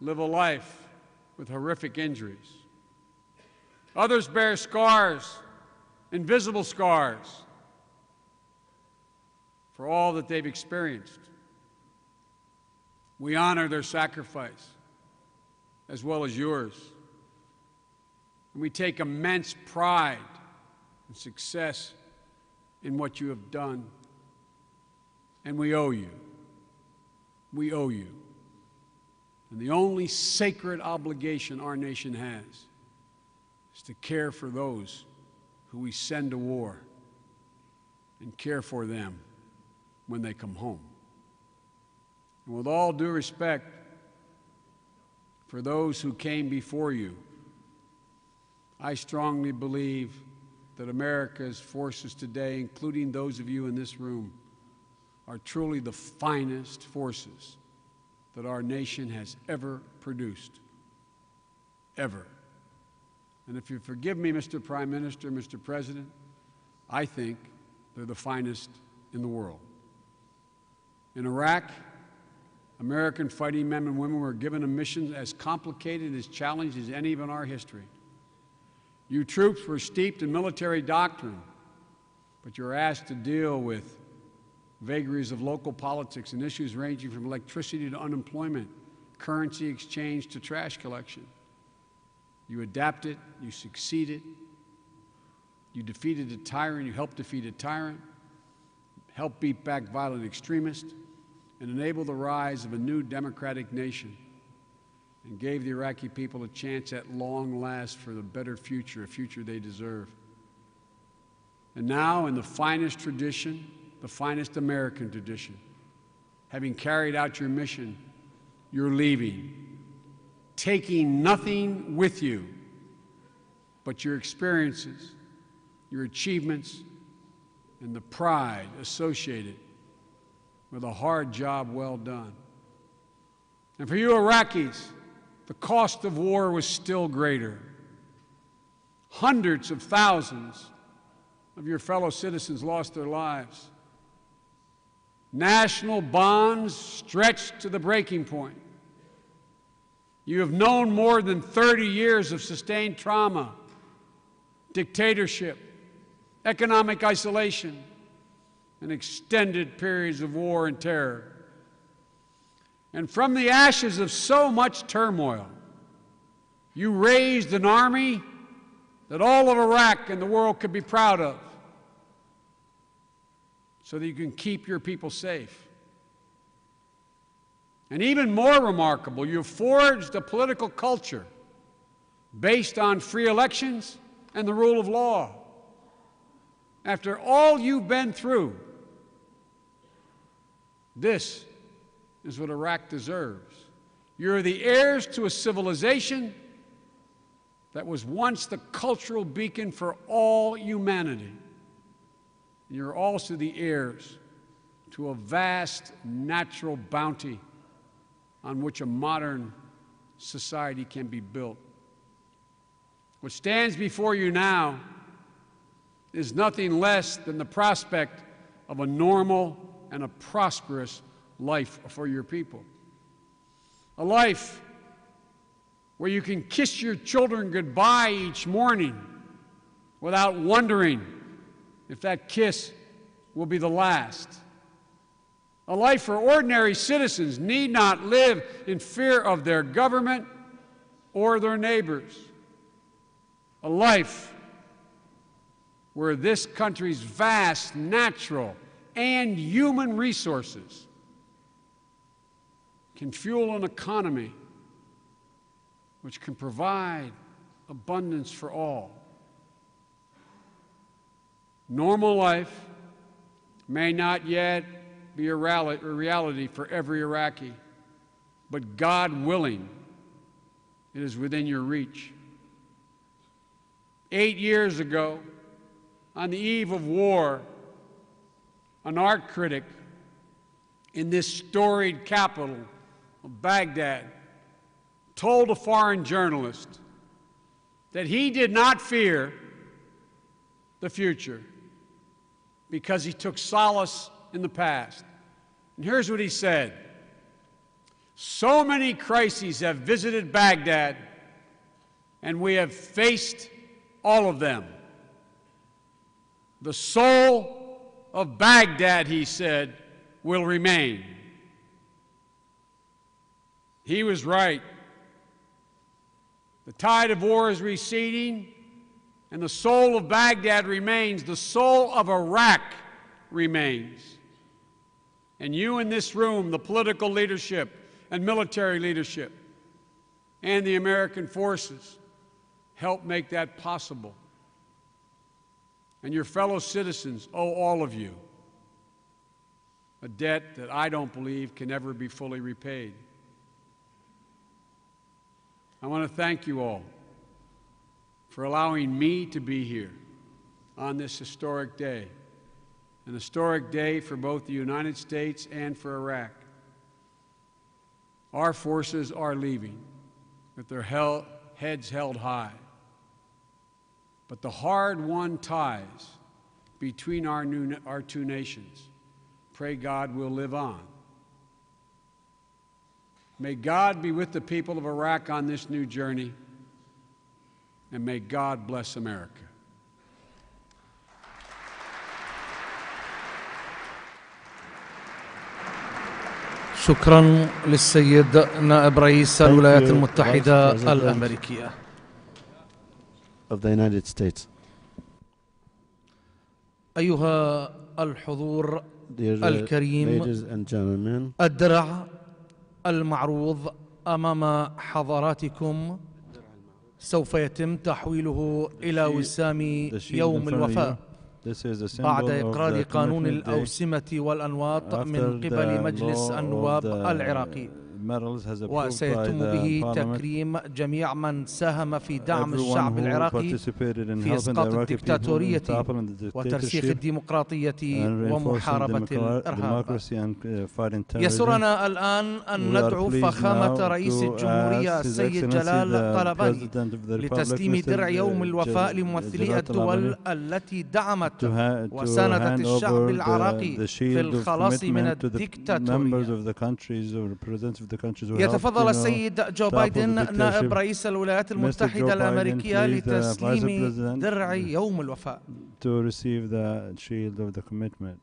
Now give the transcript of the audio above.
live a life with horrific injuries. Others bear scars, invisible scars, for all that they've experienced. We honor their sacrifice, as well as yours. And we take immense pride and success in what you have done. And we owe you. We owe you. And the only sacred obligation our nation has is to care for those who we send to war and care for them when they come home. And with all due respect for those who came before you, I strongly believe that America's forces today, including those of you in this room, are truly the finest forces that our nation has ever produced. Ever. And if you forgive me, Mr. Prime Minister, Mr. President, I think they're the finest in the world. In Iraq, American fighting men and women were given a mission as complicated, as challenging as any in our history. You troops were steeped in military doctrine, but you were asked to deal with vagaries of local politics and issues ranging from electricity to unemployment, currency exchange to trash collection. You adapted, you succeeded, you defeated a tyrant, you helped defeat a tyrant, helped beat back violent extremists, and enabled the rise of a new democratic nation, and gave the Iraqi people a chance at long last for the better future, a future they deserve. And now, in the finest tradition, the finest American tradition, having carried out your mission, you're leaving, taking nothing with you but your experiences, your achievements, and the pride associated with a hard job well done. And for you Iraqis, the cost of war was still greater. Hundreds of thousands of your fellow citizens lost their lives. National bonds stretched to the breaking point. You have known more than 30 years of sustained trauma, dictatorship, economic isolation, and extended periods of war and terror. And from the ashes of so much turmoil, you raised an army that all of Iraq and the world could be proud of, so that you can keep your people safe. And even more remarkable, you forged a political culture based on free elections and the rule of law. After all you've been through, this is what Iraq deserves. You're the heirs to a civilization that was once the cultural beacon for all humanity. You're also the heirs to a vast natural bounty on which a modern society can be built. What stands before you now is nothing less than the prospect of a normal and a prosperous life for your people. A life where you can kiss your children goodbye each morning without wondering if that kiss will be the last. A life where ordinary citizens need not live in fear of their government or their neighbors. A life where this country's vast natural and human resources can fuel an economy which can provide abundance for all. Normal life may not yet be a reality for every Iraqi, but God willing, it is within your reach. 8 years ago, on the eve of war, an art critic in this storied capital of Baghdad told a foreign journalist that he did not fear the future because he took solace in the past. And here's what he said: So many crises have visited Baghdad, and we have faced all of them. The soul of Baghdad, he said, will remain. He was right. The tide of war is receding, and the soul of Baghdad remains. The soul of Iraq remains. And you in this room, the political leadership and military leadership, and the American forces, help make that possible. And your fellow citizens owe all of you a debt that I don't believe can ever be fully repaid. I want to thank you all for allowing me to be here on this historic day, an historic day for both the United States and for Iraq. Our forces are leaving with their heads held high. But the hard-won ties between our two nations, pray God, will live on. May God be with the people of Iraq on this new journey, and may God bless America. شكرا للسيد نائب رئيس الولايات المتحدة الأمريكية. Of the United States. أيها الحضور الكريم، ladies and gentlemen, الدرع المعروض أمام حضراتكم سوف يتم تحويله إلى وسام يوم الوفاء بعد إقرار قانون الأوسمة والأنواط من قبل مجلس النواب العراقي، وسيتم به تكريم جميع من ساهم في دعم الشعب العراقي في إسقاط الدكتاتورية وترسيخ الديمقراطية ومحاربة الإرهاب. يسرنا الآن أن ندعو فخامة رئيس الجمهورية السيد جلال طلباني لتسليم درع يوم الوفاء لممثلي الدول التي دعمت وساندت الشعب العراقي في الخلاص من الدكتاتورية. يتفضل السيد جو بايدن نائب رئيس الولايات المتحدة الأمريكية لتسليم درع يوم الوفاء. To receive the shield of the commitment.